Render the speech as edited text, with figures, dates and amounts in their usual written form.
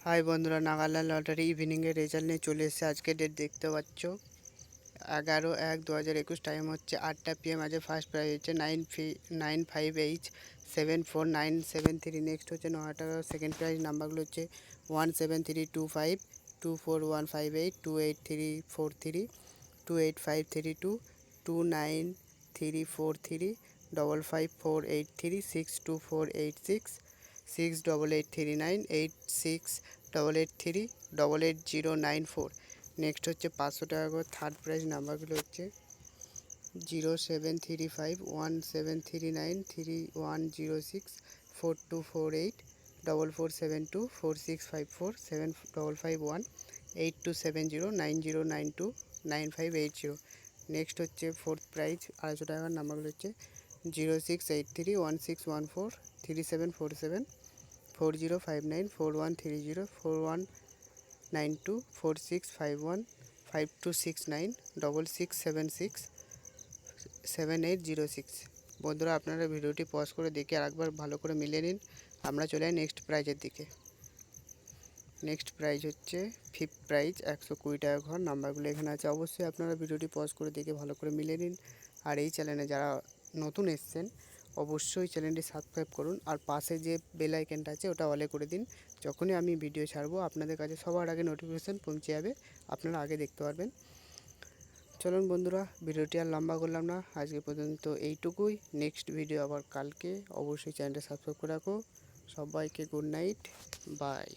High বন্ধুরা, Nagaland lottery ইভিনিংয়ের result নিয়ে চলে এসেছে। আজকে ডেট দেখতে পাচ্ছ 11/1/2021। টাইম হচ্ছে 8টা PM। আজকে ফার্স্ট প্রাইজ হচ্ছে 95H749773। নেক্সট হচ্ছে 9 টাকা। সেকেন্ড প্রাইজ নাম্বারগুলো হচ্ছে 17325, 24158, 28343, 28532, 29343, 55483, 62486, 68839, 868838, 88094। নেক্সট হচ্ছে 500 টাকা করে। থার্ড প্রাইজ নাম্বারগুলো হচ্ছে 073517393106, 4248, 4472, 4654, 7551, 8270, 9092, 9580। নেক্সট হচ্ছে ফোর্থ প্রাইজ 250 টাকার নাম্বারগুলো হচ্ছে 068316143747, 4059, 4130, 4192, 4651, 5269, 6676, 7806। বন্ধুরা, আপনারা ভিডিওটি পজ করে দেখে আরেকবার ভালো করে মিলিয়ে নিন। আমরা চলে যাই নেক্সট প্রাইজের দিকে। নেক্সট প্রাইজ হচ্ছে ফিফথ প্রাইজ 120 টাকা ঘর। নাম্বারগুলো এখানে আছে। অবশ্যই আপনারা ভিডিওটি পজ করে দেখে ভালো করে মিলিয়ে নিন। আর এই চ্যানেলে যারা নতুন এসছেন অবশ্যই চ্যানেলটি সাবস্ক্রাইব করুন, আর পাশে যে বেল আইকনটা আছে ওটা অলে করে দিন। যখনই আমি ভিডিও ছাড়বো আপনাদের কাছে সবার আগে নোটিফিকেশান পৌঁছে যাবে, আপনারা আগে দেখতে পারবেন। চলুন বন্ধুরা, ভিডিওটি আর লম্বা করলাম না, আজকে পর্যন্ত এইটুকুই। নেক্সট ভিডিও আবার কালকে। অবশ্যই চ্যানেলটা সাবস্ক্রাইব করে রাখো। সবাইকে গুড নাইট, বাই।